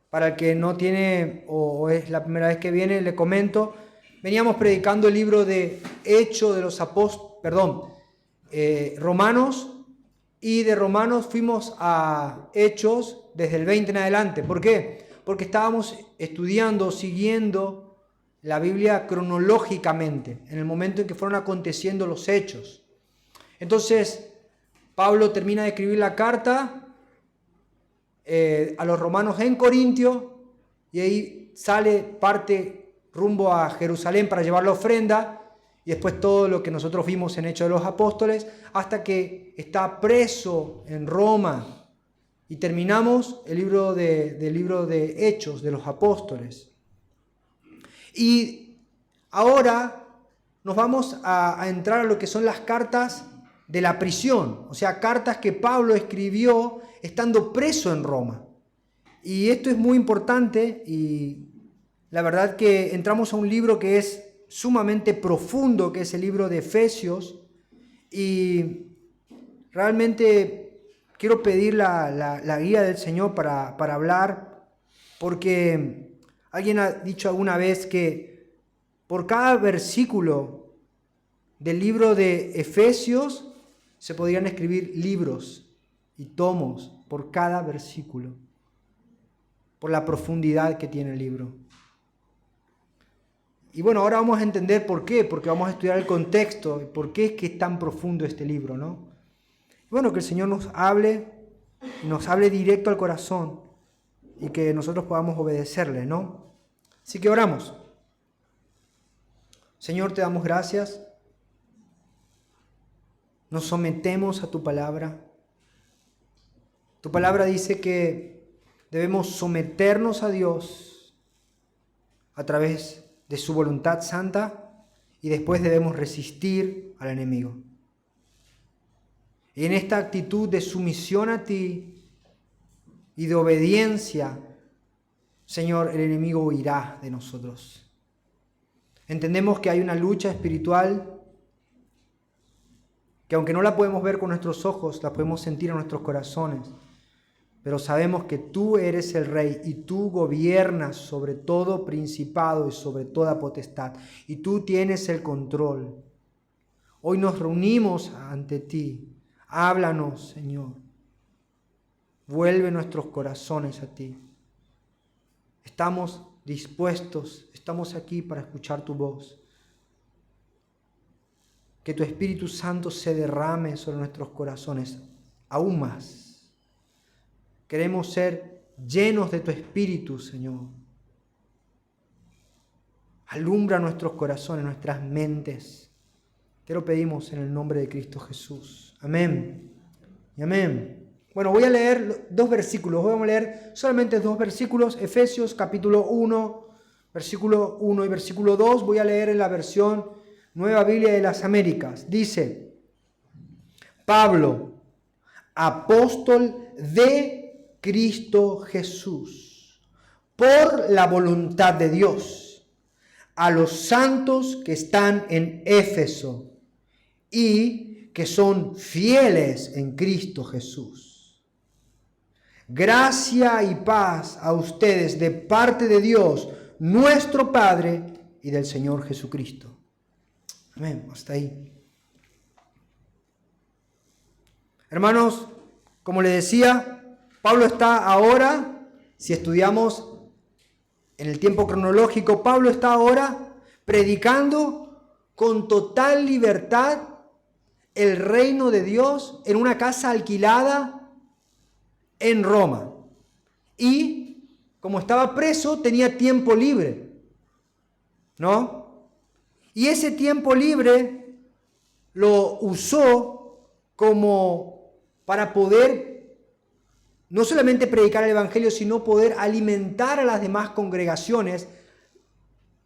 Para el que no tiene o es la primera vez que viene, le comento, veníamos predicando el libro de Hechos de los Apóstoles, Romanos, y de Romanos fuimos a Hechos desde el 20 en adelante. ¿Por qué? Porque estábamos estudiando, siguiendo la Biblia cronológicamente, en el momento en que fueron aconteciendo los hechos. Entonces, Pablo termina de escribir la carta a los romanos en Corintio, y ahí parte rumbo a Jerusalén para llevar la ofrenda, y después todo lo que nosotros vimos en Hechos de los Apóstoles, hasta que está preso en Roma, y terminamos el libro de Hechos de los Apóstoles. Y ahora nos vamos a entrar a lo que son las cartas de la prisión, o sea, cartas que Pablo escribió estando preso en Roma. Y esto es muy importante, y la verdad que entramos a un libro que es sumamente profundo, que es el libro de Efesios, y realmente quiero pedir la guía del Señor para hablar, porque alguien ha dicho alguna vez que por cada versículo del libro de Efesios se podrían escribir libros y tomos por cada versículo, por la profundidad que tiene el libro. Y bueno, ahora vamos a entender por qué, porque vamos a estudiar el contexto, por qué es que es tan profundo este libro, ¿no? Bueno, que el Señor nos hable directo al corazón, y que nosotros podamos obedecerle, ¿no? Así que oramos. Señor, te damos gracias. Nos sometemos a tu palabra. Tu palabra dice que debemos someternos a Dios a través de su voluntad santa, y después debemos resistir al enemigo. Y en esta actitud de sumisión a ti y de obediencia, Señor, el enemigo huirá de nosotros. Entendemos que hay una lucha espiritual que, aunque no la podemos ver con nuestros ojos, la podemos sentir en nuestros corazones. Pero sabemos que tú eres el Rey, y tú gobiernas sobre todo principado y sobre toda potestad, y tú tienes el control. Hoy nos reunimos ante ti. Háblanos, Señor. Vuelve nuestros corazones a ti. Estamos dispuestos, estamos aquí para escuchar tu voz. Que tu Espíritu Santo se derrame sobre nuestros corazones aún más. Queremos ser llenos de tu Espíritu, Señor. Alumbra nuestros corazones, nuestras mentes. Te lo pedimos en el nombre de Cristo Jesús. Amén y amén. Bueno, voy a leer dos versículos. Vamos a leer solamente dos versículos. Efesios capítulo 1, versículo 1 y versículo 2. Voy a leer en la versión Nueva Biblia de las Américas. Dice: Pablo, apóstol de Cristo Jesús, por la voluntad de Dios, a los santos que están en Éfeso y que son fieles en Cristo Jesús. Gracia y paz a ustedes de parte de Dios, nuestro Padre, y del Señor Jesucristo. Amén. Hasta ahí. Hermanos, como les decía, Pablo está ahora, si estudiamos en el tiempo cronológico, Pablo está ahora predicando con total libertad el reino de Dios en una casa alquilada en Roma. Y como estaba preso, tenía tiempo libre, ¿no? Y ese tiempo libre lo usó como para poder no solamente predicar el Evangelio, sino poder alimentar a las demás congregaciones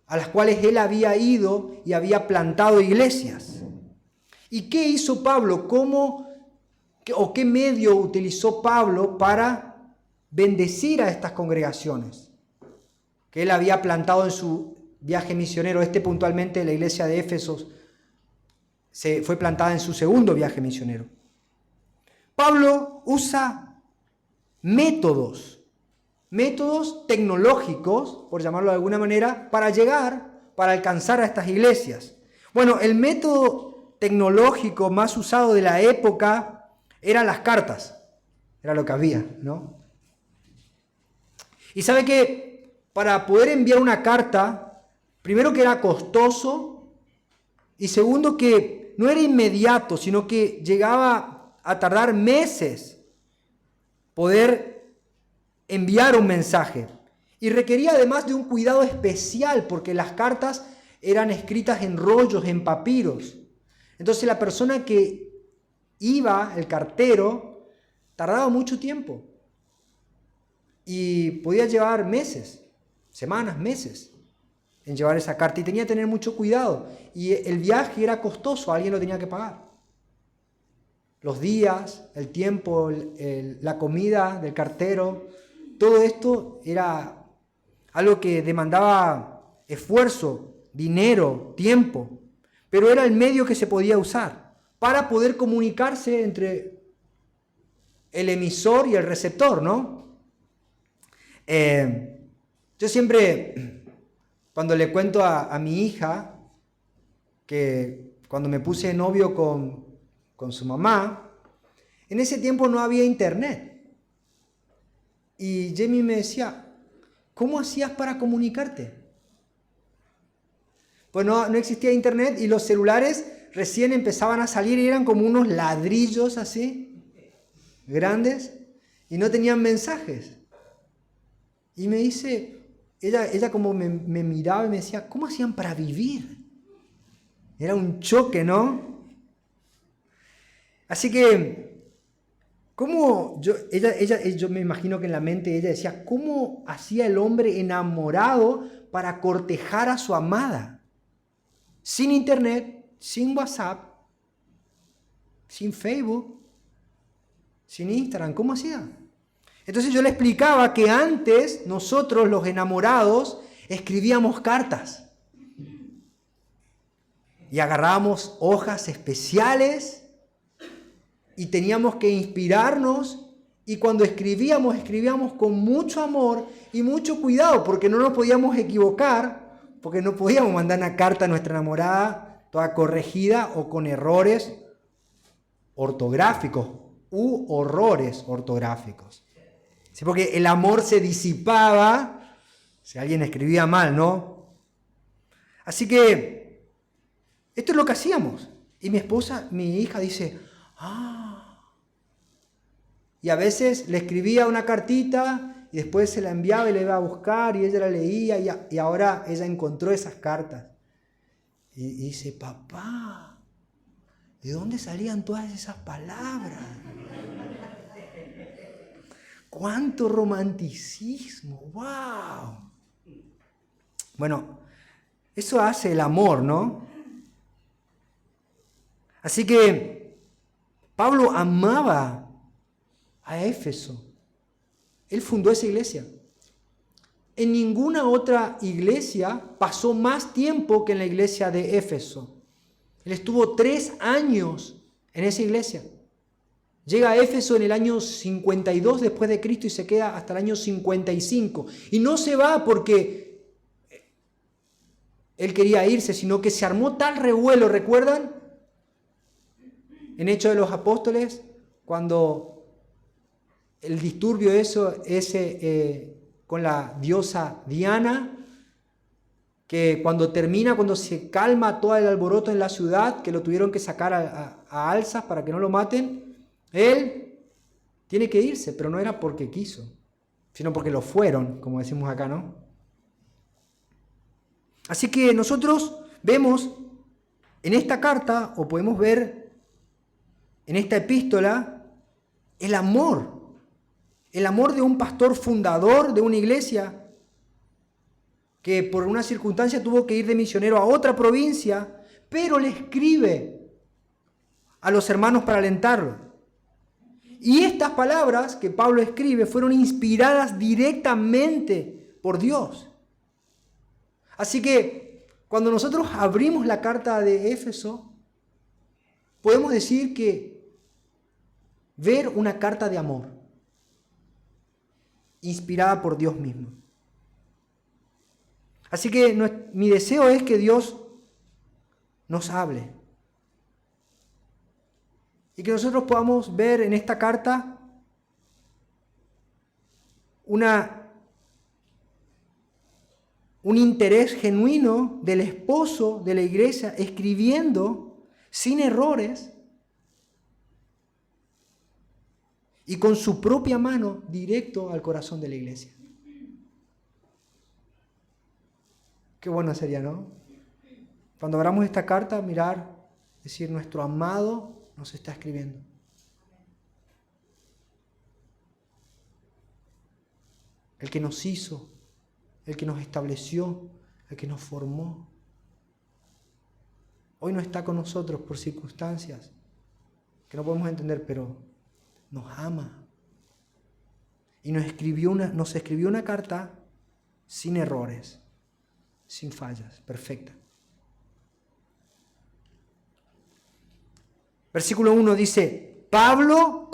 a las cuales él había ido y había plantado iglesias. ¿Y qué hizo Pablo? ¿Qué medio utilizó Pablo para bendecir a estas congregaciones que él había plantado en su viaje misionero? Puntualmente, la iglesia de Éfeso fue plantada en su segundo viaje misionero. Pablo usa métodos métodos tecnológicos, por llamarlo de alguna manera, para alcanzar a estas iglesias. Bueno, el método tecnológico más usado de la época eran las cartas. Era lo que había, ¿no? Y sabe que para poder enviar una carta, primero que era costoso y segundo que no era inmediato, sino que llegaba a tardar meses poder enviar un mensaje. Y requería además de un cuidado especial porque las cartas eran escritas en rollos, en papiros. Entonces la persona que iba, el cartero, tardaba mucho tiempo. Y podía llevar meses, semanas, meses en llevar esa carta. Y tenía que tener mucho cuidado. Y el viaje era costoso, alguien lo tenía que pagar. Los días, el tiempo, la comida del cartero, todo esto era algo que demandaba esfuerzo, dinero, tiempo. Pero era el medio que se podía usar para poder comunicarse entre el emisor y el receptor, ¿no? Yo siempre, cuando le cuento a mi hija, que cuando me puse de novio con su mamá, en ese tiempo no había internet. Y Jamie me decía, ¿cómo hacías para comunicarte? Pues no existía internet y los celulares recién empezaban a salir y eran como unos ladrillos así, grandes, y no tenían mensajes. Y me dice, ella como me miraba y me decía, ¿cómo hacían para vivir? Era un choque, ¿no? Así que, yo me imagino que en la mente ella decía, ¿cómo hacía el hombre enamorado para cortejar a su amada? Sin internet, sin WhatsApp, sin Facebook, sin Instagram, ¿cómo hacía? Entonces yo le explicaba que antes nosotros, los enamorados, escribíamos cartas. Y agarrábamos hojas especiales y teníamos que inspirarnos. Y cuando escribíamos con mucho amor y mucho cuidado, porque no nos podíamos equivocar, porque no podíamos mandar una carta a nuestra enamorada toda corregida o con errores ortográficos u horrores ortográficos. Sí, porque el amor se disipaba si alguien escribía mal, ¿no? Así que esto es lo que hacíamos. Y mi hija dice, Y a veces le escribía una cartita y después se la enviaba y la iba a buscar y ella la leía y ahora ella encontró esas cartas. Y dice, papá, ¿de dónde salían todas esas palabras? ¡Cuánto romanticismo! ¡Wow! Bueno, eso hace el amor, ¿no? Así que Pablo amaba a Éfeso. Él fundó esa iglesia. En ninguna otra iglesia pasó más tiempo que en la iglesia de Éfeso. Él estuvo 3 años en esa iglesia. Llega a Éfeso en el año 52 después de Cristo y se queda hasta el año 55. Y no se va porque él quería irse, sino que se armó tal revuelo, ¿recuerdan? En Hechos de los Apóstoles, cuando el disturbio con la diosa Diana, que cuando se calma todo el alboroto en la ciudad, que lo tuvieron que sacar a alzas para que no lo maten, él tiene que irse, pero no era porque quiso, sino porque lo fueron, como decimos acá, ¿no? Así que nosotros vemos en esta carta, o podemos ver en esta epístola, el amor de un pastor fundador de una iglesia que por una circunstancia tuvo que ir de misionero a otra provincia, pero le escribe a los hermanos para alentarlos. Y estas palabras que Pablo escribe fueron inspiradas directamente por Dios. Así que cuando nosotros abrimos la carta de Éfeso, podemos decir que ver una carta de amor. inspirada por Dios mismo. Así que mi deseo es que Dios nos hable. Y que nosotros podamos ver en esta carta un interés genuino del esposo de la iglesia escribiendo sin errores y con su propia mano directo al corazón de la iglesia. Qué bueno sería, ¿no? Cuando abramos esta carta, mirar, decir, nuestro amado nos está escribiendo. El que nos hizo, el que nos estableció, el que nos formó. Hoy no está con nosotros por circunstancias que no podemos entender, pero nos ama. Y nos escribió una carta sin errores, sin fallas, perfecta. Versículo 1 dice, Pablo,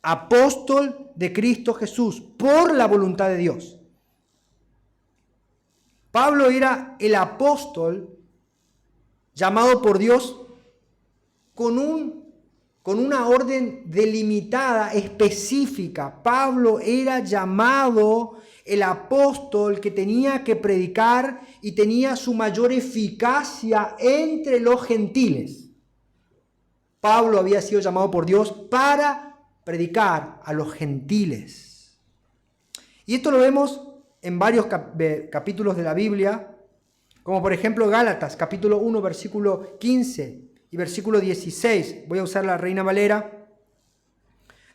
apóstol de Cristo Jesús, por la voluntad de Dios. Pablo era el apóstol llamado por Dios con una orden delimitada, específica. Pablo era llamado el apóstol que tenía que predicar y tenía su mayor eficacia entre los gentiles. Pablo había sido llamado por Dios para predicar a los gentiles. Y esto lo vemos en varios capítulos de la Biblia, como por ejemplo Gálatas, capítulo 1, versículo 15 y versículo 16. Voy a usar la Reina Valera.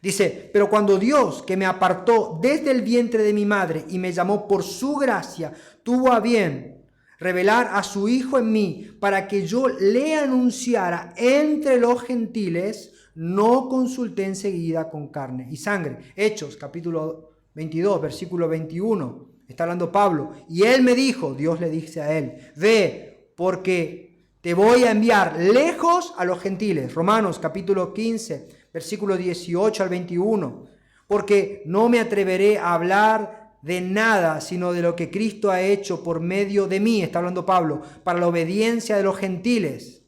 Dice, pero cuando Dios, que me apartó desde el vientre de mi madre y me llamó por su gracia, tuvo a bien revelar a su Hijo en mí para que yo le anunciara entre los gentiles, no consulté enseguida con carne y sangre. Hechos, capítulo 22, versículo 21. Está hablando Pablo. Y él me dijo, Dios le dice a él, ve, porque te voy a enviar lejos a los gentiles. Romanos, capítulo 15, versículo 18 al 21. Porque no me atreveré a hablar de nada, sino de lo que Cristo ha hecho por medio de mí, está hablando Pablo, para la obediencia de los gentiles,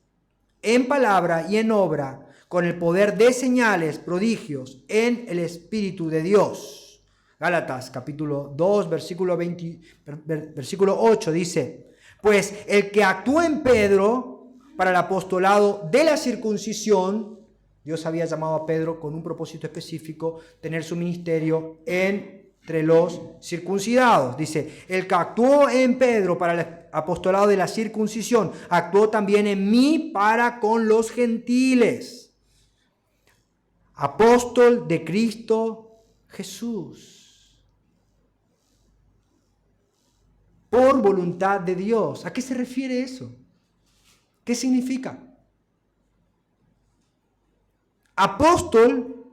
en palabra y en obra, con el poder de señales, prodigios, en el Espíritu de Dios. Gálatas, capítulo 2, versículo 8, dice, pues el que actuó en Pedro para el apostolado de la circuncisión, Dios había llamado a Pedro con un propósito específico, tener su ministerio entre los circuncidados. Dice, el que actuó en Pedro para el apostolado de la circuncisión, actuó también en mí para con los gentiles. Apóstol de Cristo Jesús. Por voluntad de Dios. ¿A qué se refiere eso? ¿Qué significa? Apóstol,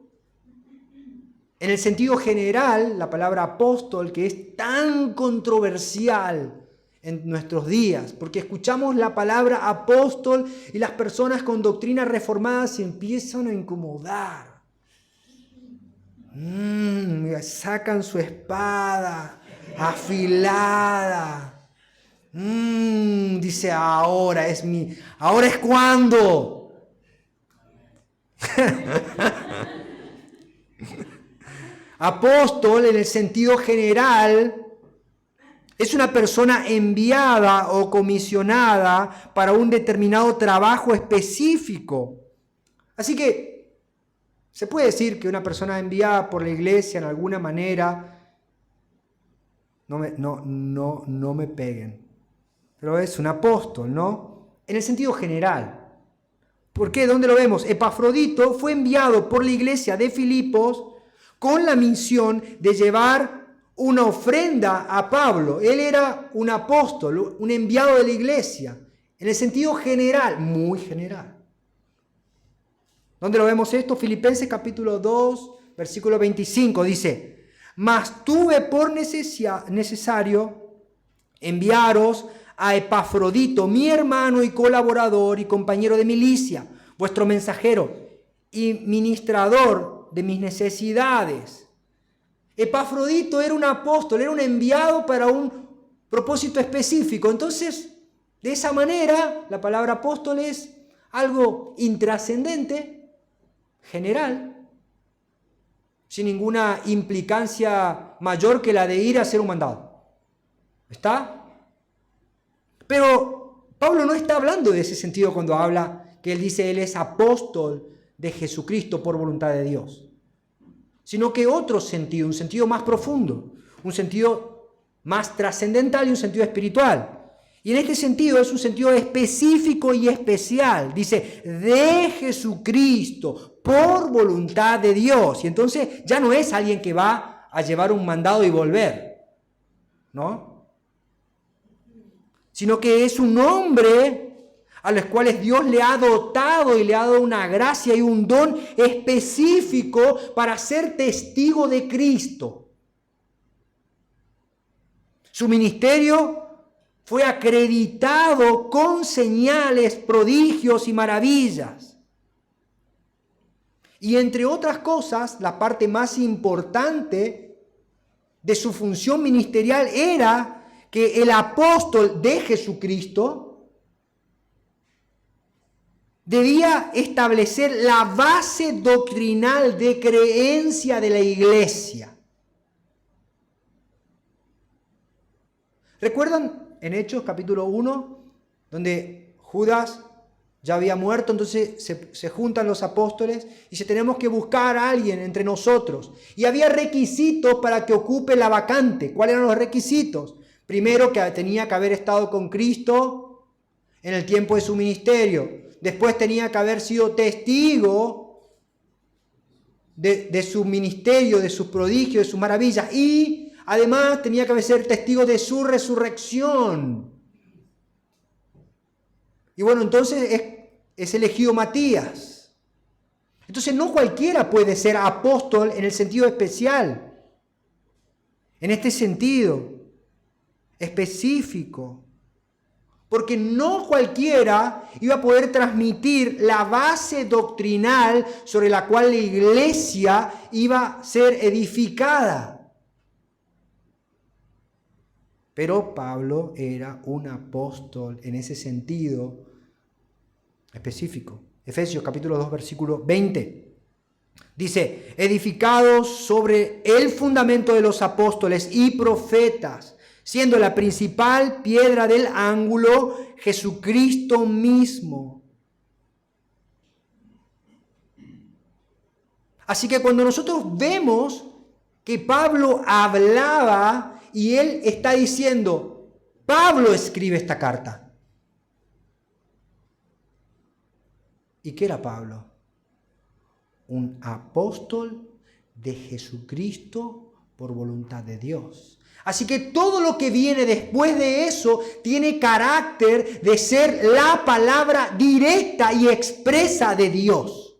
en el sentido general, la palabra apóstol, que es tan controversial en nuestros días, porque escuchamos la palabra apóstol y las personas con doctrinas reformadas se empiezan a incomodar. Sacan su espada afilada. Dice, ahora es cuando. Apóstol, en el sentido general, es una persona enviada o comisionada para un determinado trabajo específico. Así que se puede decir que una persona enviada por la iglesia en alguna manera, no me peguen, pero es un apóstol, ¿no? En el sentido general. ¿Por qué? ¿Dónde lo vemos? Epafrodito fue enviado por la iglesia de Filipos con la misión de llevar una ofrenda a Pablo. Él era un apóstol, un enviado de la iglesia, en el sentido general, muy general. ¿Dónde lo vemos esto? Filipenses capítulo 2, versículo 25 dice, mas tuve por necesario enviaros a Epafrodito, mi hermano y colaborador y compañero de milicia, vuestro mensajero y ministrador de mis necesidades. Epafrodito era un apóstol, era un enviado para un propósito específico. Entonces, de esa manera, la palabra apóstol es algo intrascendente, general, sin ninguna implicancia mayor que la de ir a hacer un mandado. ¿Está? Pero Pablo no está hablando de ese sentido cuando habla que él dice él es apóstol de Jesucristo por voluntad de Dios, sino que otro sentido, un sentido más profundo, un sentido más trascendental y un sentido espiritual. Y en este sentido es un sentido específico y especial. Dice, de Jesucristo, por voluntad de Dios. Y entonces ya no es alguien que va a llevar un mandado y volver, ¿no? Sino que es un hombre a los cuales Dios le ha dotado y le ha dado una gracia y un don específico para ser testigo de Cristo. Su ministerio fue acreditado con señales, prodigios y maravillas. Y entre otras cosas, la parte más importante de su función ministerial era que el apóstol de Jesucristo debía establecer la base doctrinal de creencia de la iglesia. ¿Recuerdan en Hechos capítulo 1, donde Judas ya había muerto? Entonces se juntan los apóstoles y dice, tenemos que buscar a alguien entre nosotros. Y había requisitos para que ocupe la vacante. ¿Cuáles eran los requisitos? Primero, que tenía que haber estado con Cristo en el tiempo de su ministerio. Después tenía que haber sido testigo de su ministerio, de sus prodigios, de sus maravillas. Y además tenía que ser testigo de su resurrección. Y bueno, entonces es elegido Matías. Entonces no cualquiera puede ser apóstol en el sentido especial. En este sentido específico. Porque no cualquiera iba a poder transmitir la base doctrinal sobre la cual la iglesia iba a ser edificada. Pero Pablo era un apóstol en ese sentido específico. Efesios capítulo 2, versículo 20. Dice, edificados sobre el fundamento de los apóstoles y profetas, siendo la principal piedra del ángulo Jesucristo mismo. Así que cuando nosotros vemos que Pablo hablaba y él está diciendo, Pablo escribe esta carta. ¿Y qué era Pablo? Un apóstol de Jesucristo por voluntad de Dios. Así que todo lo que viene después de eso tiene carácter de ser la palabra directa y expresa de Dios.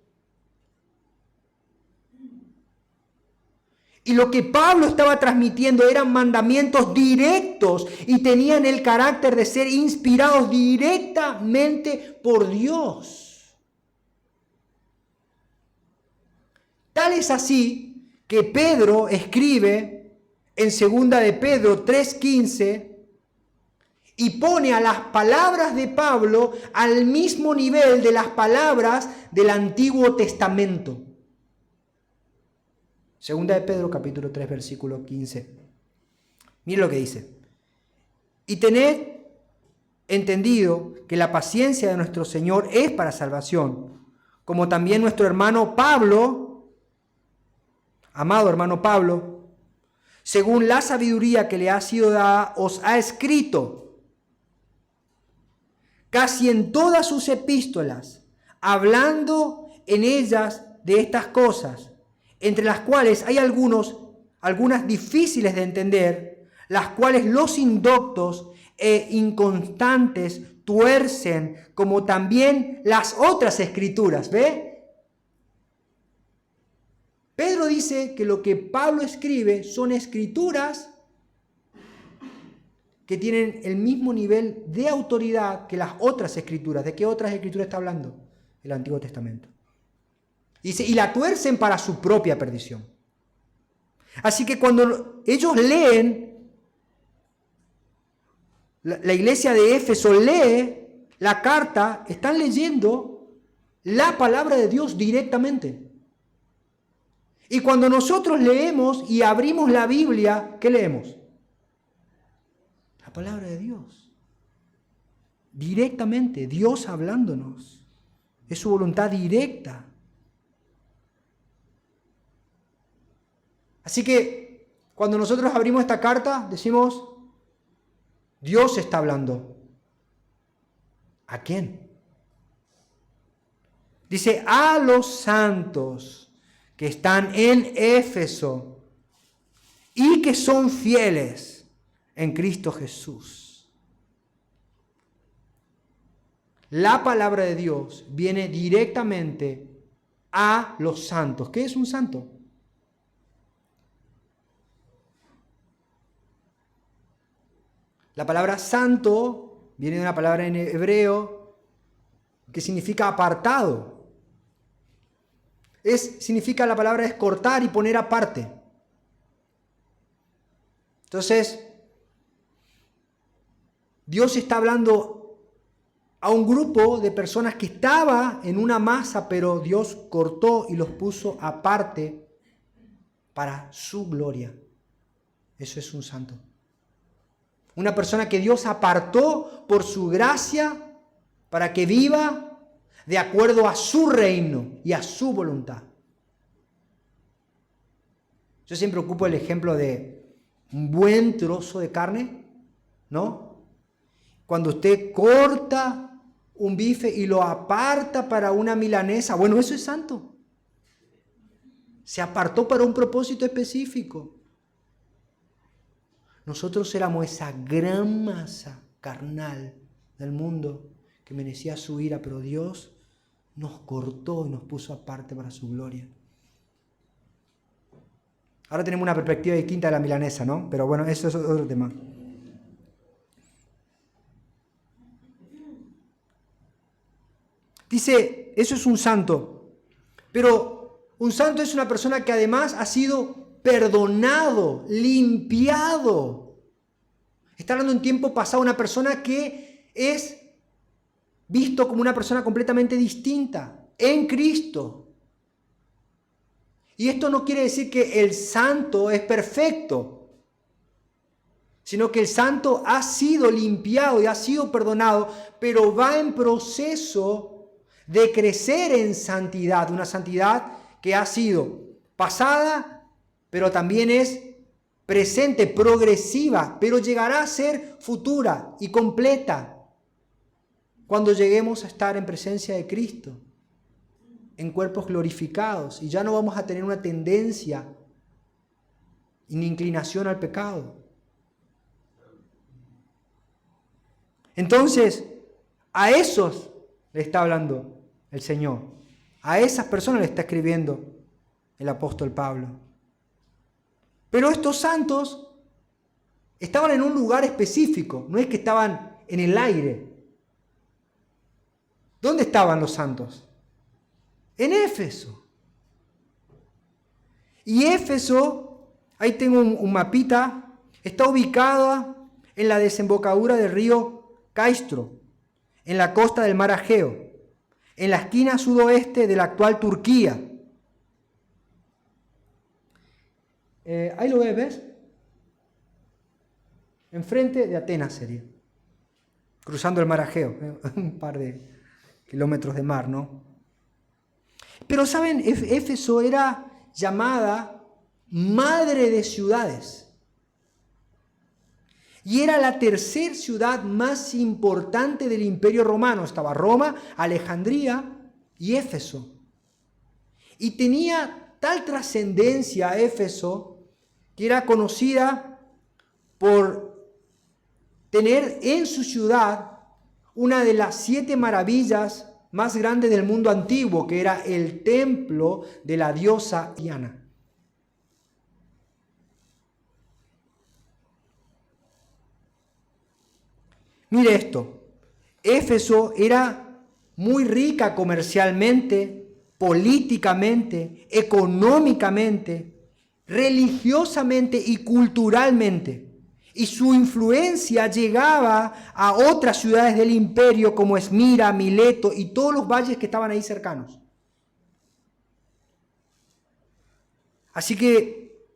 Y lo que Pablo estaba transmitiendo eran mandamientos directos y tenían el carácter de ser inspirados directamente por Dios. Tal es así que Pedro escribe en 2 de Pedro 3:15 y pone a las palabras de Pablo al mismo nivel de las palabras del Antiguo Testamento. 2 de Pedro capítulo 3 versículo 15. Miren lo que dice. Y tened entendido que la paciencia de nuestro Señor es para salvación, como también nuestro hermano Pablo, amado hermano Pablo, según la sabiduría que le ha sido dada, os ha escrito casi en todas sus epístolas, hablando en ellas de estas cosas, entre las cuales hay algunas difíciles de entender, las cuales los indoctos e inconstantes tuercen, como también las otras escrituras. ¿Ve? Pedro dice que lo que Pablo escribe son escrituras que tienen el mismo nivel de autoridad que las otras escrituras. ¿De qué otras escrituras está hablando? El Antiguo Testamento. Dice, y la tuercen para su propia perdición. Así que cuando ellos leen, la iglesia de Éfeso lee la carta, están leyendo la palabra de Dios directamente. Y cuando nosotros leemos y abrimos la Biblia, ¿qué leemos? La palabra de Dios. Directamente, Dios hablándonos. Es su voluntad directa. Así que cuando nosotros abrimos esta carta, decimos, Dios está hablando. ¿A quién? Dice, a los santos que están en Éfeso y que son fieles en Cristo Jesús. La palabra de Dios viene directamente a los santos. ¿Qué es un santo? La palabra santo viene de una palabra en hebreo que significa apartado. Significa la palabra es cortar y poner aparte. Entonces, Dios está hablando a un grupo de personas que estaba en una masa, pero Dios cortó y los puso aparte para su gloria. Eso es un santo. Una persona que Dios apartó por su gracia para que viva de acuerdo a su reino y a su voluntad. Yo siempre ocupo el ejemplo de un buen trozo de carne, ¿no? Cuando usted corta un bife y lo aparta para una milanesa, bueno, eso es santo. Se apartó para un propósito específico. Nosotros éramos esa gran masa carnal del mundo que merecía su ira, pero Dios nos cortó y nos puso aparte para su gloria. Ahora tenemos una perspectiva distinta de la milanesa, ¿no? Pero bueno, eso es otro tema. Dice, eso es un santo, pero un santo es una persona que además ha sido perdonado, limpiado. Está hablando en tiempo pasado una persona que es visto como una persona completamente distinta en Cristo. Y esto no quiere decir que el santo es perfecto, sino que el santo ha sido limpiado y ha sido perdonado, pero va en proceso de crecer en santidad, una santidad que ha sido pasada, pero también es presente, progresiva, pero llegará a ser futura y completa cuando lleguemos a estar en presencia de Cristo, en cuerpos glorificados, y ya no vamos a tener una tendencia ni inclinación al pecado. Entonces, a esos le está hablando el Señor, a esas personas le está escribiendo el apóstol Pablo. Pero estos santos estaban en un lugar específico, no es que estaban en el aire. ¿Dónde estaban los santos? En Éfeso. Y Éfeso, ahí tengo un mapita, está ubicada en la desembocadura del río Caistro, en la costa del mar Egeo, en la esquina sudoeste de la actual Turquía. Ahí lo ves, enfrente de Atenas sería, cruzando el mar Egeo, un par de kilómetros de mar, ¿no? Pero saben, Éfeso era llamada madre de ciudades y era la tercera ciudad más importante del Imperio Romano. Estaba Roma, Alejandría y Éfeso. Y tenía tal trascendencia Éfeso que era conocida por tener en su ciudad una de las 7 maravillas más grandes del mundo antiguo, que era el templo de la diosa Diana. Mire esto, Éfeso era muy rica comercialmente, políticamente, económicamente, religiosamente y culturalmente. Y su influencia llegaba a otras ciudades del imperio como Esmira, Mileto y todos los valles que estaban ahí cercanos. Así que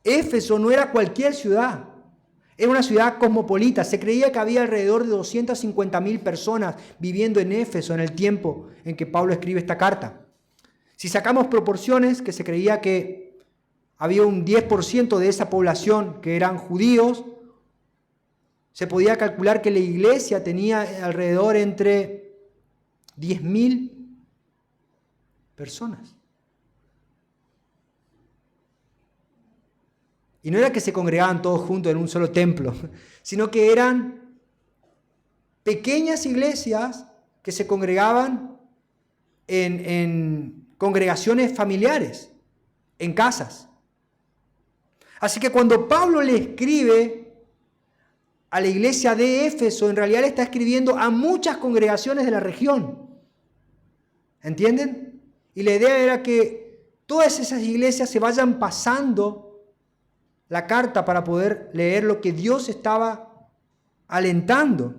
Éfeso no era cualquier ciudad. Era una ciudad cosmopolita. Se creía que había alrededor de 250.000 personas viviendo en Éfeso en el tiempo en que Pablo escribe esta carta. Si sacamos proporciones, que se creía que había un 10% de esa población que eran judíos, se podía calcular que la iglesia tenía alrededor entre 10.000 personas. Y no era que se congregaban todos juntos en un solo templo, sino que eran pequeñas iglesias que se congregaban en congregaciones familiares, en casas. Así que cuando Pablo le escribe a la iglesia de Éfeso, en realidad le está escribiendo a muchas congregaciones de la región. ¿Entienden? Y la idea era que todas esas iglesias se vayan pasando la carta para poder leer lo que Dios estaba alentando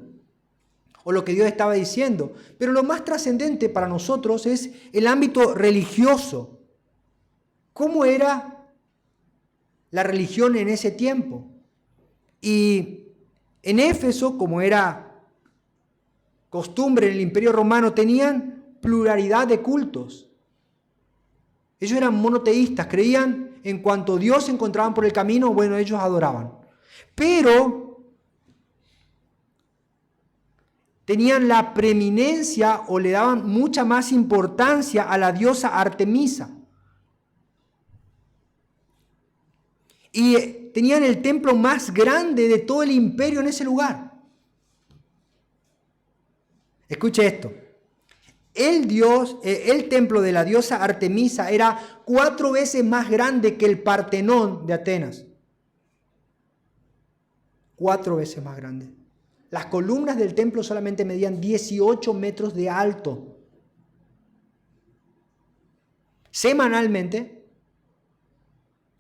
o lo que Dios estaba diciendo. Pero lo más trascendente para nosotros es el ámbito religioso. ¿Cómo era la religión en ese tiempo? Y en Éfeso, como era costumbre en el Imperio Romano, tenían pluralidad de cultos. Ellos eran monoteístas, creían en cuanto Dios se encontraban por el camino, bueno, ellos adoraban. Pero tenían la preeminencia o le daban mucha más importancia a la diosa Artemisa. Y tenían el templo más grande de todo el imperio en ese lugar. Escuche esto. El templo de la diosa Artemisa era 4 veces más grande que el Partenón de Atenas. 4 veces más grande. Las columnas del templo solamente medían 18 metros de alto. Semanalmente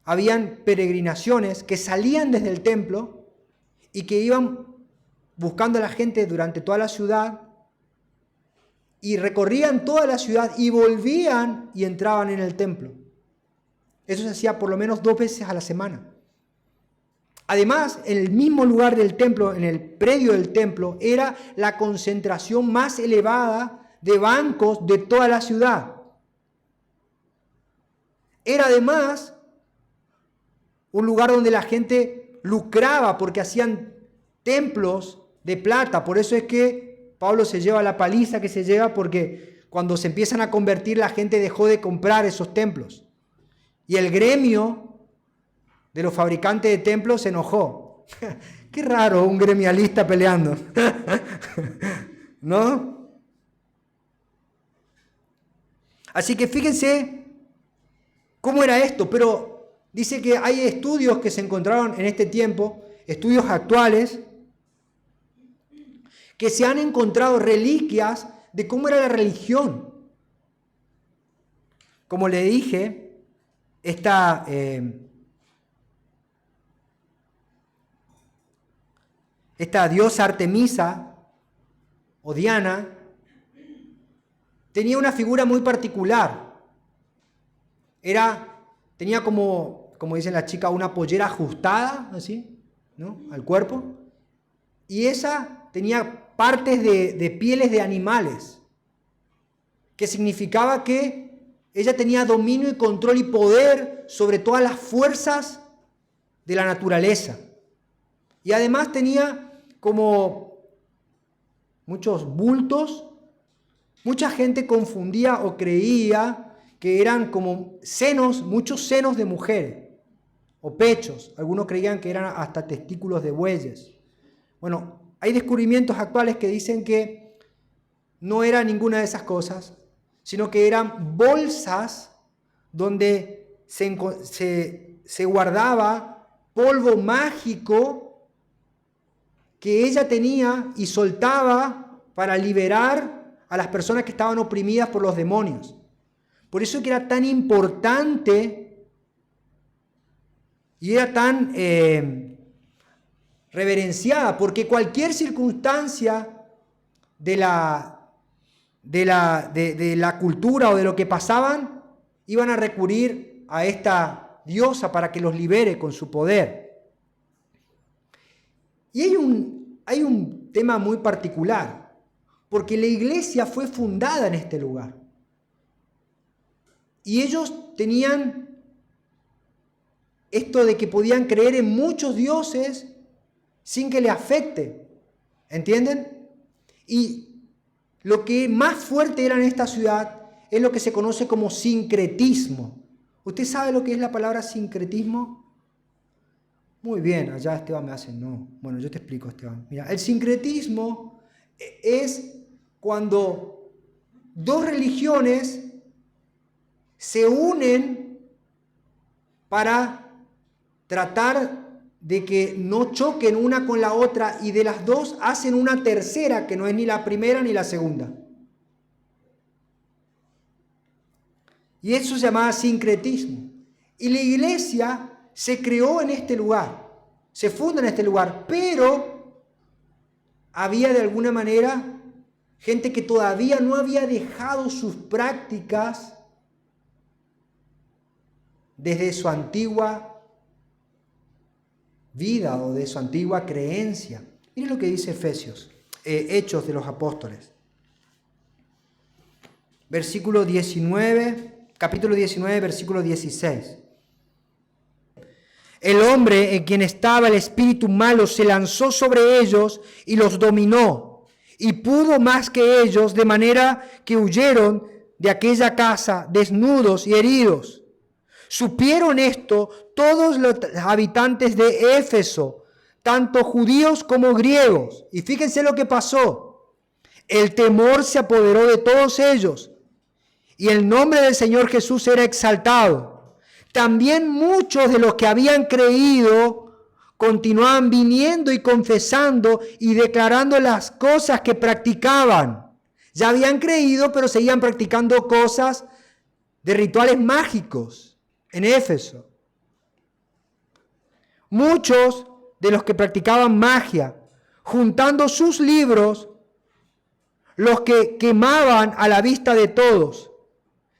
habían peregrinaciones que salían desde el templo y que iban buscando a la gente durante toda la ciudad y recorrían toda la ciudad y volvían y entraban en el templo. Eso se hacía por lo menos 2 veces a la semana. Además, en el mismo lugar del templo, en el predio del templo, era la concentración más elevada de bancos de toda la ciudad. Era además un lugar donde la gente lucraba porque hacían templos de plata. Por eso es que Pablo se lleva la paliza que se lleva, porque cuando se empiezan a convertir la gente dejó de comprar esos templos. Y el gremio de los fabricantes de templos se enojó. Qué raro un gremialista peleando. ¿No? Así que fíjense cómo era esto, pero dice que hay estudios que se encontraron en este tiempo, estudios actuales, que se han encontrado reliquias de cómo era la religión. Como le dije, esta diosa Artemisa o Diana tenía una figura muy particular. Tenía como dicen las chicas, una pollera ajustada, así, ¿no?, al cuerpo. Y esa tenía partes de pieles de animales, que significaba que ella tenía dominio y control y poder sobre todas las fuerzas de la naturaleza. Y además tenía como muchos bultos. Mucha gente confundía o creía que eran como senos, muchos senos de mujeres, o pechos. Algunos creían que eran hasta testículos de bueyes. Bueno, hay descubrimientos actuales que dicen que no era ninguna de esas cosas, sino que eran bolsas donde se guardaba polvo mágico que ella tenía y soltaba para liberar a las personas que estaban oprimidas por los demonios. Por eso que era tan importante y era tan reverenciada, porque cualquier circunstancia de la cultura o de lo que pasaban, iban a recurrir a esta diosa para que los libere con su poder. Y hay un tema muy particular, porque la iglesia fue fundada en este lugar. Y ellos tenían esto de que podían creer en muchos dioses sin que le afecte. ¿Entienden? Y lo que más fuerte era en esta ciudad es lo que se conoce como sincretismo. ¿Usted sabe lo que es la palabra sincretismo? Muy bien, allá Esteban me hace no. Bueno, yo te explico, Esteban. Mira, el sincretismo es cuando dos religiones se unen para tratar de que no choquen una con la otra, y de las dos hacen una tercera que no es ni la primera ni la segunda. Y eso se llamaba sincretismo. Y la iglesia se creó en este lugar, se funda en este lugar, pero había de alguna manera gente que todavía no había dejado sus prácticas desde su antigua vida o de su antigua creencia. Miren lo que dice Hechos de los Apóstoles. Versículo 19, capítulo 19, versículo 16. El hombre en quien estaba el espíritu malo se lanzó sobre ellos y los dominó, y pudo más que ellos, de manera que huyeron de aquella casa desnudos y heridos. Supieron esto todos los habitantes de Éfeso, tanto judíos como griegos. Y fíjense lo que pasó. El temor se apoderó de todos ellos, y el nombre del Señor Jesús era exaltado. También muchos de los que habían creído continuaban viniendo y confesando y declarando las cosas que practicaban. Ya habían creído, pero seguían practicando cosas de rituales mágicos en Éfeso. Muchos de los que practicaban magia, juntando sus libros, los que quemaban a la vista de todos,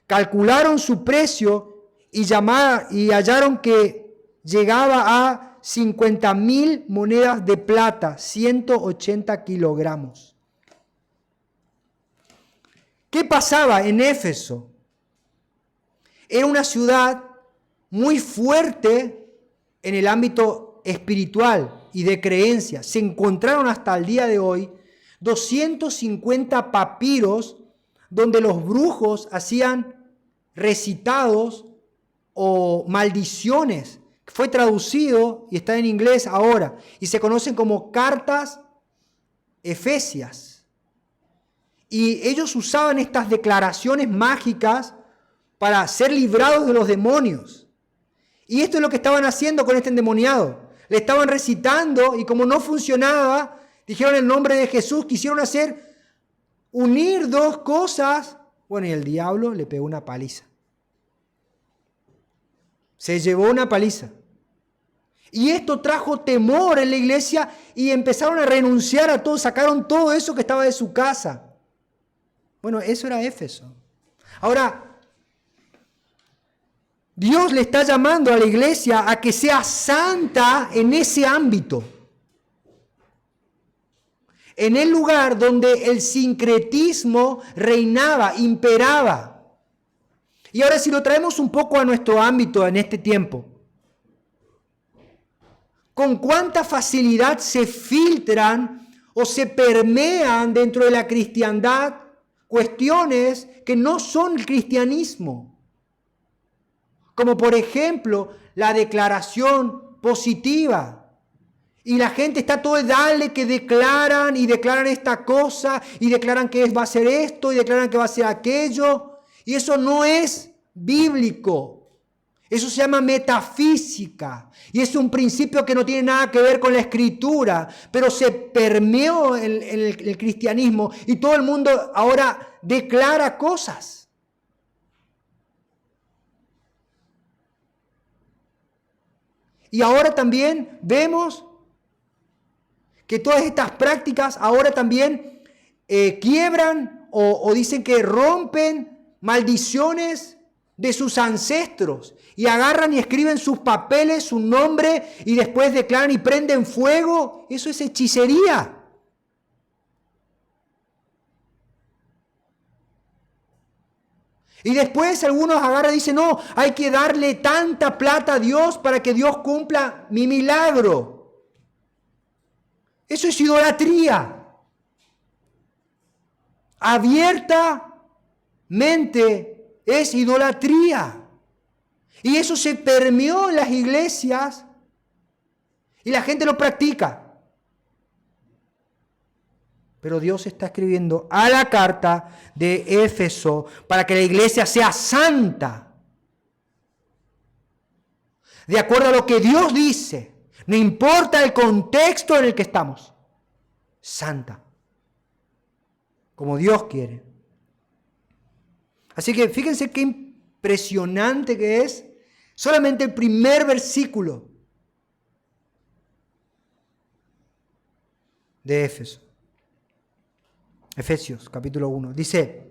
calcularon su precio y hallaron que llegaba a 50,000 monedas de plata, 180 kilogramos. ¿Qué pasaba en Éfeso? Era una ciudad muy fuerte en el ámbito espiritual y de creencia. Se encontraron hasta el día de hoy 250 papiros donde los brujos hacían recitados o maldiciones. Fue traducido y está en inglés ahora y se conocen como cartas efesias. Y ellos usaban estas declaraciones mágicas para ser librados de los demonios. Y esto es lo que estaban haciendo con este endemoniado. Le estaban recitando y como no funcionaba, dijeron el nombre de Jesús, quisieron unir dos cosas. Bueno, y el diablo le pegó una paliza. Se llevó una paliza. Y esto trajo temor en la iglesia y empezaron a renunciar a todo, sacaron todo eso que estaba de su casa. Bueno, eso era Éfeso. Ahora, Dios le está llamando a la iglesia a que sea santa en ese ámbito. En el lugar donde el sincretismo reinaba, imperaba. Y ahora si lo traemos un poco a nuestro ámbito en este tiempo, ¿con cuánta facilidad se filtran o se permean dentro de la cristiandad cuestiones que no son el cristianismo? Como por ejemplo la declaración positiva. Y la gente está todo dale que declaran y declaran esta cosa y declaran que va a ser esto y declaran que va a ser aquello. Y eso no es bíblico. Eso se llama metafísica. Y es un principio que no tiene nada que ver con la escritura. Pero se permeó en el cristianismo y todo el mundo ahora declara cosas. Y ahora también vemos que todas estas prácticas ahora también quiebran o dicen que rompen maldiciones de sus ancestros. Y agarran y escriben sus papeles, su nombre, y después declaran y prenden fuego. Eso es hechicería. Y después algunos agarran y dicen, no, hay que darle tanta plata a Dios para que Dios cumpla mi milagro. Eso es idolatría. Abiertamente es idolatría. Y eso se permeó en las iglesias y la gente lo practica. Pero Dios está escribiendo a la carta de Éfeso para que la iglesia sea santa. De acuerdo a lo que Dios dice. No importa el contexto en el que estamos. Santa. Como Dios quiere. Así que fíjense qué impresionante que es. Solamente el primer versículo de Éfeso. Efesios capítulo 1. Dice,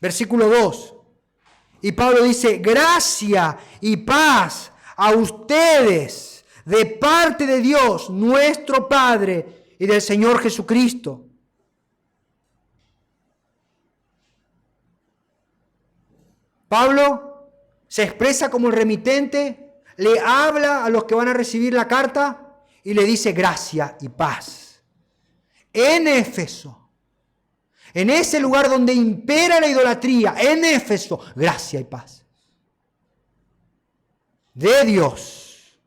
versículo 2. Y Pablo dice, gracia y paz a ustedes de parte de Dios, nuestro Padre, y del Señor Jesucristo. Pablo se expresa como el remitente, le habla a los que van a recibir la carta y le dice gracia y paz. En Éfeso. En ese lugar donde impera la idolatría, en Éfeso, gracia y paz. De Dios.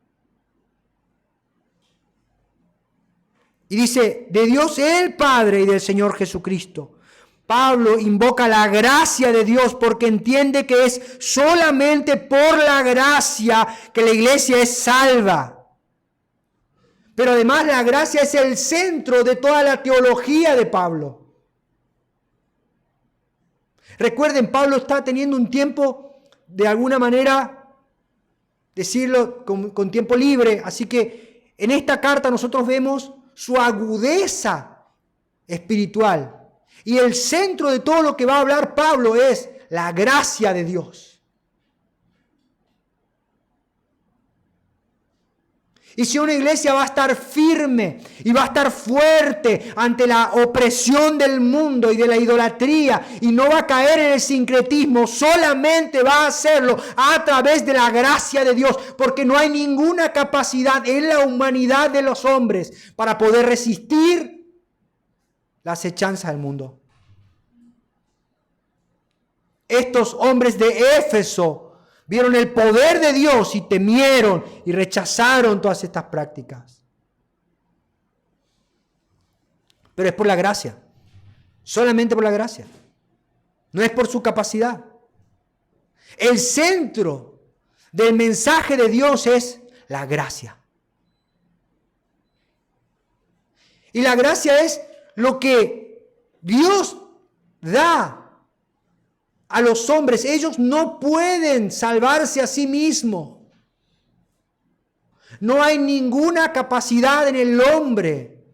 Y dice, de Dios el Padre y del Señor Jesucristo. Pablo invoca la gracia de Dios porque entiende que es solamente por la gracia que la iglesia es salva. Pero además la gracia es el centro de toda la teología de Pablo. Recuerden, Pablo está teniendo un tiempo, de alguna manera, decirlo con tiempo libre. Así que en esta carta nosotros vemos su agudeza espiritual. Y el centro de todo lo que va a hablar Pablo es la gracia de Dios. Y si una iglesia va a estar firme y va a estar fuerte ante la opresión del mundo y de la idolatría y no va a caer en el sincretismo, solamente va a hacerlo a través de la gracia de Dios, porque no hay ninguna capacidad en la humanidad de los hombres para poder resistir la acechanza del mundo. Estos hombres de Éfeso vieron el poder de Dios y temieron y rechazaron todas estas prácticas. Pero es por la gracia. Solamente por la gracia. No es por su capacidad. El centro del mensaje de Dios es la gracia. Y la gracia es lo que Dios da a los hombres. Ellos no pueden salvarse a sí mismos. No hay ninguna capacidad en el hombre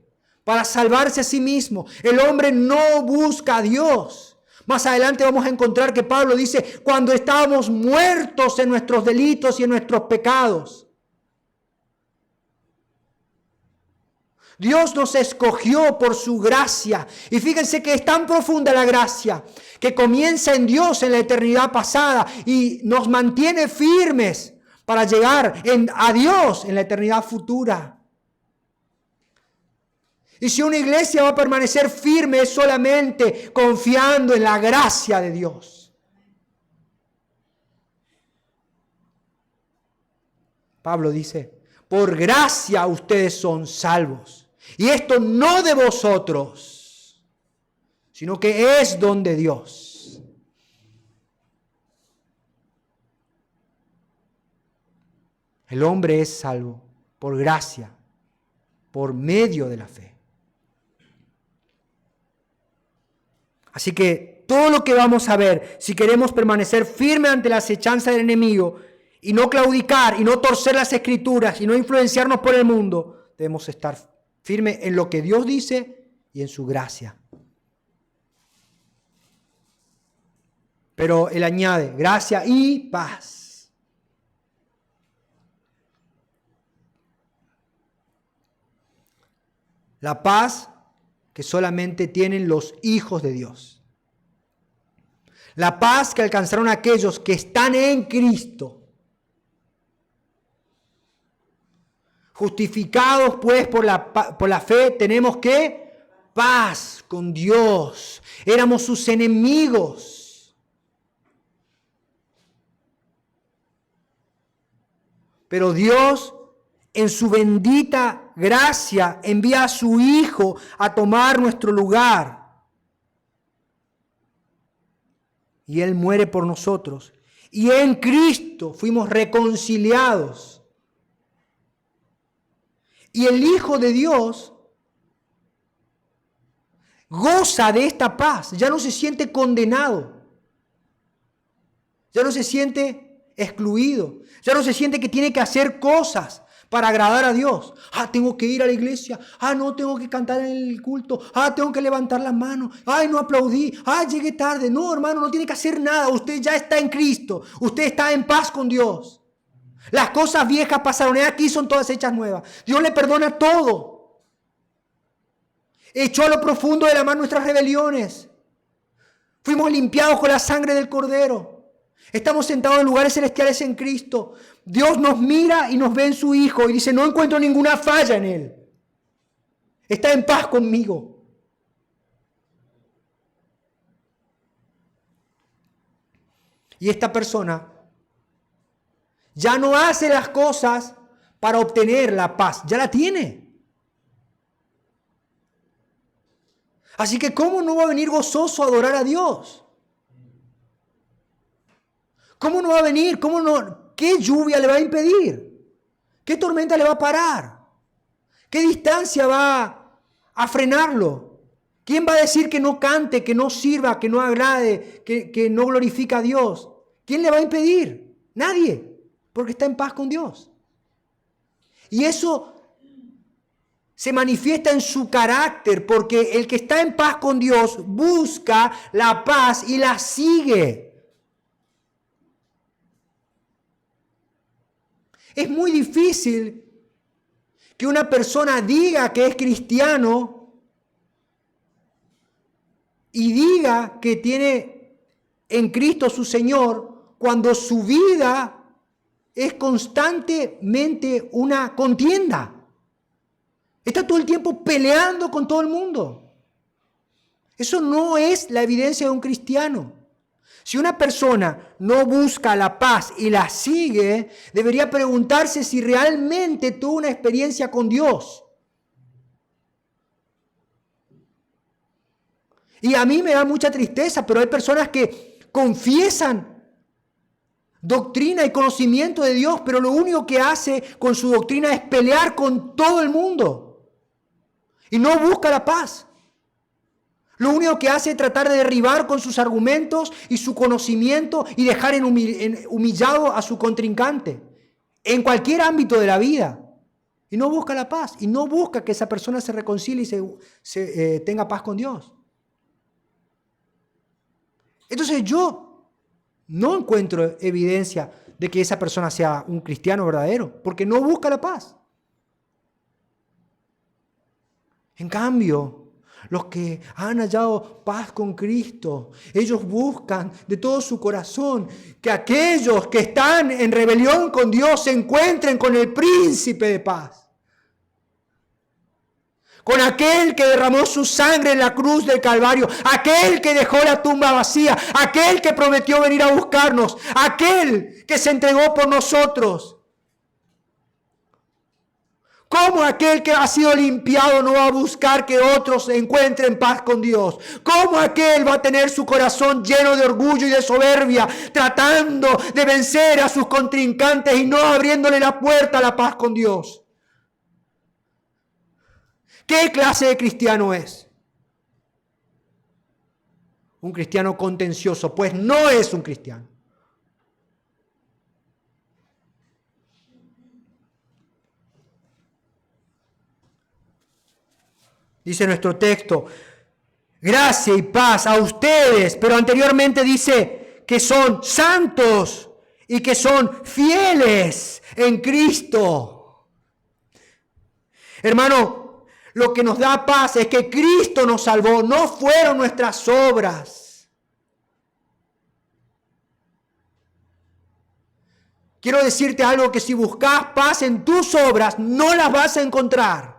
para salvarse a sí mismo. El hombre no busca a Dios. Más adelante vamos a encontrar que Pablo dice, cuando estábamos muertos en nuestros delitos y en nuestros pecados. Dios nos escogió por su gracia. Y fíjense que es tan profunda la gracia que comienza en Dios en la eternidad pasada y nos mantiene firmes para llegar a Dios en la eternidad futura. Y si una iglesia va a permanecer firme es solamente confiando en la gracia de Dios. Pablo dice, por gracia ustedes son salvos. Y esto no de vosotros, sino que es don de Dios. El hombre es salvo por gracia, por medio de la fe. Así que todo lo que vamos a ver, si queremos permanecer firme ante la acechanza del enemigo, y no claudicar y no torcer las escrituras y no influenciarnos por el mundo, debemos estar firmes en lo que Dios dice y en su gracia. Pero Él añade gracia y paz. La paz que solamente tienen los hijos de Dios. La paz que alcanzaron aquellos que están en Cristo. Justificados pues por la fe, tenemos que paz con Dios. Éramos sus enemigos. Pero Dios, en su bendita gracia, envía a su Hijo a tomar nuestro lugar. Y Él muere por nosotros. Y en Cristo fuimos reconciliados. Y el Hijo de Dios goza de esta paz. Ya no se siente condenado. Ya no se siente excluido. Ya no se siente que tiene que hacer cosas para agradar a Dios. Tengo que ir a la iglesia. No, tengo que cantar en el culto. Tengo que levantar las manos. No aplaudí. Llegué tarde. No, hermano, no tiene que hacer nada. Usted ya está en Cristo. Usted está en paz con Dios. Las cosas viejas pasaron. Aquí son todas hechas nuevas. Dios le perdona todo. Echó a lo profundo de la mar nuestras rebeliones. Fuimos limpiados con la sangre del Cordero. Estamos sentados en lugares celestiales en Cristo. Dios nos mira y nos ve en su Hijo y dice, no encuentro ninguna falla en Él. Está en paz conmigo. Y esta persona ya no hace las cosas para obtener la paz. Ya la tiene. Así que ¿cómo no va a venir gozoso a adorar a Dios? ¿Cómo no va a venir? ¿Cómo no? ¿Qué lluvia le va a impedir? ¿Qué tormenta le va a parar? ¿Qué distancia va a frenarlo? ¿Quién va a decir que no cante, que no sirva, que no agrade, que no glorifica a Dios? ¿Quién le va a impedir? Nadie, porque está en paz con Dios. Y eso se manifiesta en su carácter, porque el que está en paz con Dios busca la paz y la sigue. Es muy difícil que una persona diga que es cristiano y diga que tiene en Cristo su Señor cuando su vida es constantemente una contienda. Está todo el tiempo peleando con todo el mundo. Eso no es la evidencia de un cristiano. Si una persona no busca la paz y la sigue, debería preguntarse si realmente tuvo una experiencia con Dios. Y a mí me da mucha tristeza, pero hay personas que confiesan doctrina y conocimiento de Dios, pero lo único que hace con su doctrina es pelear con todo el mundo. Y no busca la paz. Lo único que hace es tratar de derribar con sus argumentos y su conocimiento y dejar humillado a su contrincante en cualquier ámbito de la vida. Y no busca la paz y no busca que esa persona se reconcilie y tenga paz con Dios. Entonces yo no encuentro evidencia de que esa persona sea un cristiano verdadero, porque no busca la paz. En cambio, los que han hallado paz con Cristo, ellos buscan de todo su corazón que aquellos que están en rebelión con Dios se encuentren con el príncipe de paz. Con aquel que derramó su sangre en la cruz del Calvario, aquel que dejó la tumba vacía, aquel que prometió venir a buscarnos, aquel que se entregó por nosotros. ¿Cómo aquel que ha sido limpiado no va a buscar que otros encuentren paz con Dios? ¿Cómo aquel va a tener su corazón lleno de orgullo y de soberbia, tratando de vencer a sus contrincantes y no abriéndole la puerta a la paz con Dios? ¿Qué clase de cristiano es? Un cristiano contencioso, pues no es un cristiano. Dice nuestro texto, gracia y paz a ustedes, pero anteriormente dice que son santos y que son fieles en Cristo. Hermano, lo que nos da paz es que Cristo nos salvó, no fueron nuestras obras. Quiero decirte algo, que si buscas paz en tus obras, no las vas a encontrar.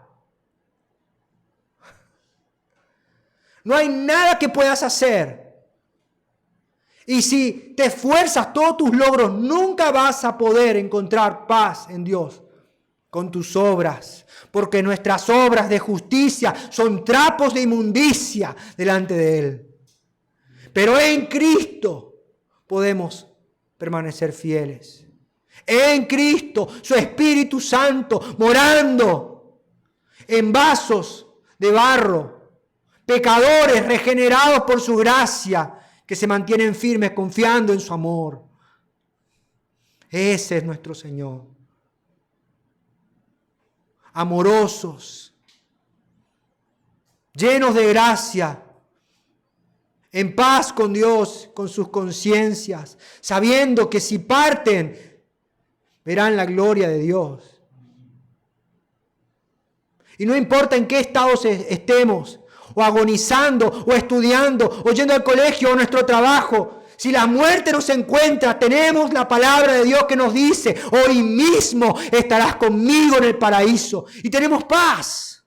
No hay nada que puedas hacer. Y si te esfuerzas, todos tus logros, nunca vas a poder encontrar paz en Dios con tus obras. Porque nuestras obras de justicia son trapos de inmundicia delante de Él. Pero en Cristo podemos permanecer fieles. En Cristo, su Espíritu Santo morando en vasos de barro. Pecadores regenerados por su gracia, que se mantienen firmes confiando en su amor. Ese es nuestro Señor. Amorosos, llenos de gracia, en paz con Dios, con sus conciencias, sabiendo que si parten, verán la gloria de Dios. Y no importa en qué estado estemos, o agonizando, o estudiando, o yendo al colegio, o a nuestro trabajo. Si la muerte nos encuentra, tenemos la palabra de Dios que nos dice, hoy mismo estarás conmigo en el paraíso. Y tenemos paz.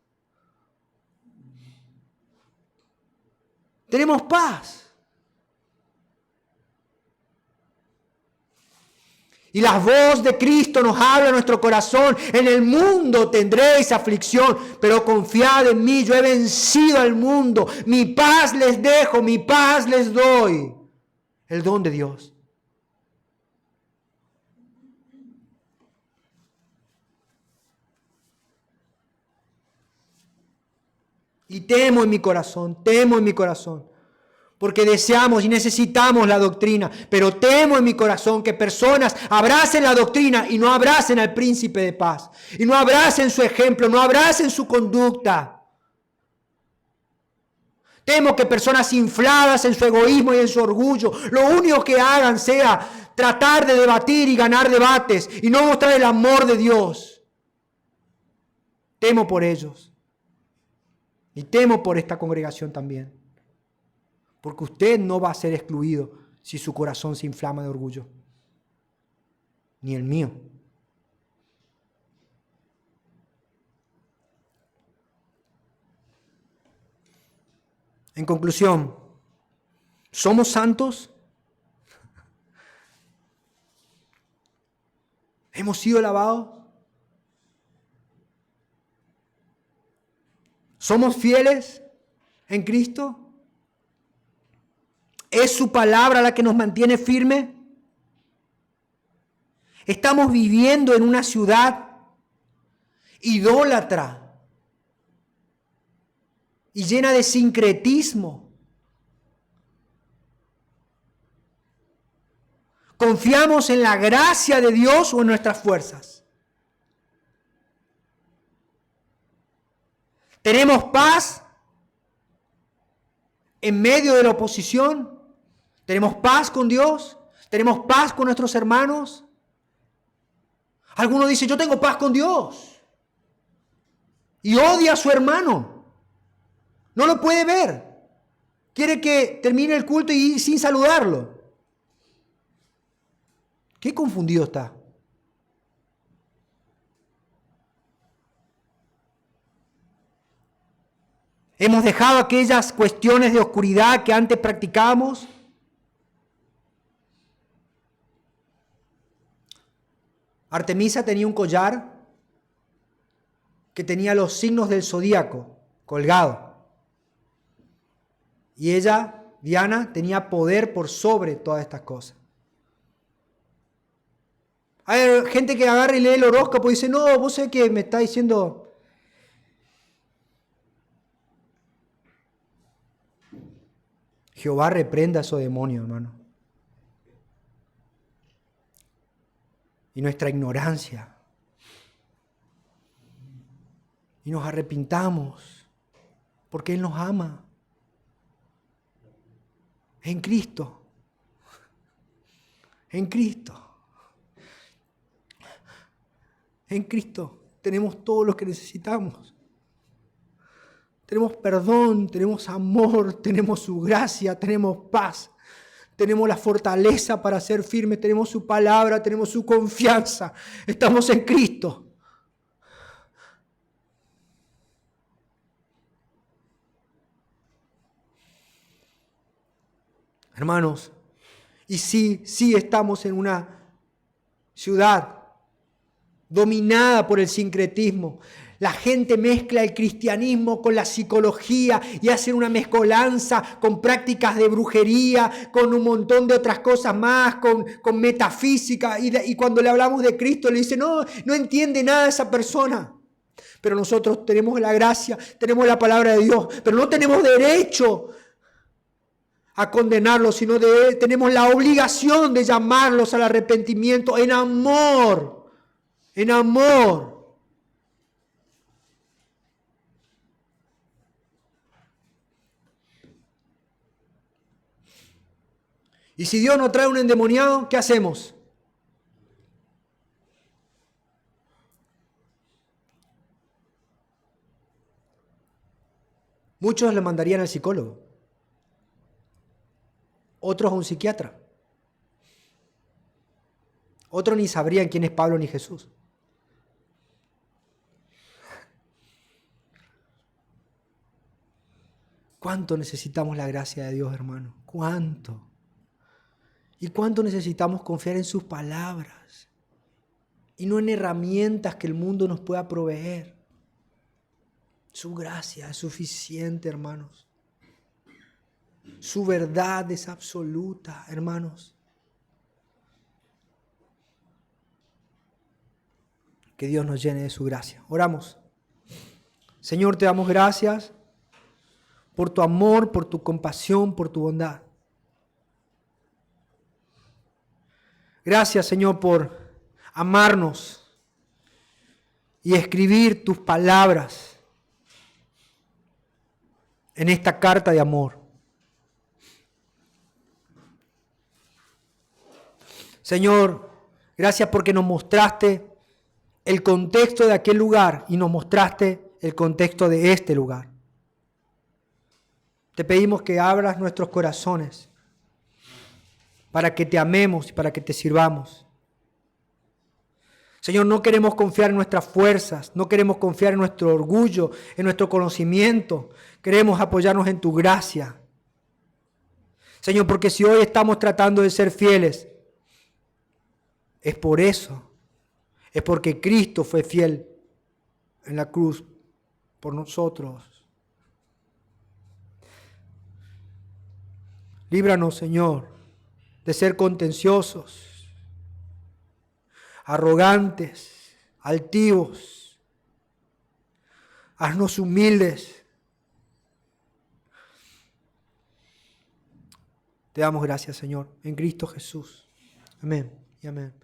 Tenemos paz. Y la voz de Cristo nos habla en nuestro corazón. En el mundo tendréis aflicción, pero confiad en mí, yo he vencido al mundo. Mi paz les dejo, mi paz les doy. El don de Dios. Y temo en mi corazón, porque deseamos y necesitamos la doctrina, pero temo en mi corazón que personas abracen la doctrina y no abracen al príncipe de paz, y no abracen su ejemplo, no abracen su conducta. Temo que personas infladas en su egoísmo y en su orgullo, lo único que hagan sea tratar de debatir y ganar debates y no mostrar el amor de Dios. Temo por ellos. Y temo por esta congregación también. Porque usted no va a ser excluido si su corazón se inflama de orgullo. Ni el mío. En conclusión, ¿somos santos? ¿Hemos sido lavados? ¿Somos fieles en Cristo? ¿Es su palabra la que nos mantiene firme? ¿Estamos viviendo en una ciudad idólatra y llena de sincretismo? ¿Confiamos en la gracia de Dios o en nuestras fuerzas? ¿Tenemos paz en medio de la oposición? ¿Tenemos paz con Dios? ¿Tenemos paz con nuestros hermanos? Algunos dicen, yo tengo paz con Dios. Y odia a su hermano. No lo puede ver. Quiere que termine el culto y sin saludarlo. Qué confundido está. Hemos dejado aquellas cuestiones de oscuridad que antes practicábamos. Artemisa tenía un collar que tenía los signos del zodíaco colgado. Y ella, Diana, tenía poder por sobre todas estas cosas. Hay gente que agarra y lee el horóscopo y dice, no, vos sabés que me está diciendo... Jehová reprenda a esos demonios, hermano. Y nuestra ignorancia. Y nos arrepintamos. Porque Él nos ama. En Cristo. En Cristo. En Cristo tenemos todo lo que necesitamos. Tenemos perdón, tenemos amor, tenemos su gracia, tenemos paz. Tenemos la fortaleza para ser firmes, tenemos su palabra, tenemos su confianza. Estamos en Cristo. Hermanos, y sí estamos en una ciudad dominada por el sincretismo. La gente mezcla el cristianismo con la psicología y hacen una mezcolanza con prácticas de brujería, con un montón de otras cosas más, con metafísica. Y cuando le hablamos de Cristo le dicen, no entiende nada esa persona. Pero nosotros tenemos la gracia, tenemos la palabra de Dios, pero no tenemos derecho a condenarlos, sino tenemos la obligación de llamarlos al arrepentimiento en amor. En amor. Y si Dios nos trae un endemoniado, ¿qué hacemos? Muchos le mandarían al psicólogo. Otros a un psiquiatra. Otros ni sabrían quién es Pablo ni Jesús. ¿Cuánto necesitamos la gracia de Dios, hermano? ¿Cuánto? ¿Y cuánto necesitamos confiar en sus palabras? Y no en herramientas que el mundo nos pueda proveer. Su gracia es suficiente, hermanos. Su verdad es absoluta, hermanos. Que Dios nos llene de su gracia. Oramos. Señor, te damos gracias por tu amor, por tu compasión, por tu bondad. Gracias, Señor, por amarnos y escribir tus palabras en esta carta de amor. Señor, gracias porque nos mostraste el contexto de aquel lugar y nos mostraste el contexto de este lugar. Te pedimos que abras nuestros corazones para que te amemos y para que te sirvamos. Señor, no queremos confiar en nuestras fuerzas, no queremos confiar en nuestro orgullo, en nuestro conocimiento. Queremos apoyarnos en tu gracia. Señor, porque si hoy estamos tratando de ser fieles, es por eso. Es porque Cristo fue fiel en la cruz por nosotros. Líbranos, Señor, de ser contenciosos, arrogantes, altivos. Haznos humildes. Te damos gracias, Señor, en Cristo Jesús. Amén y amén.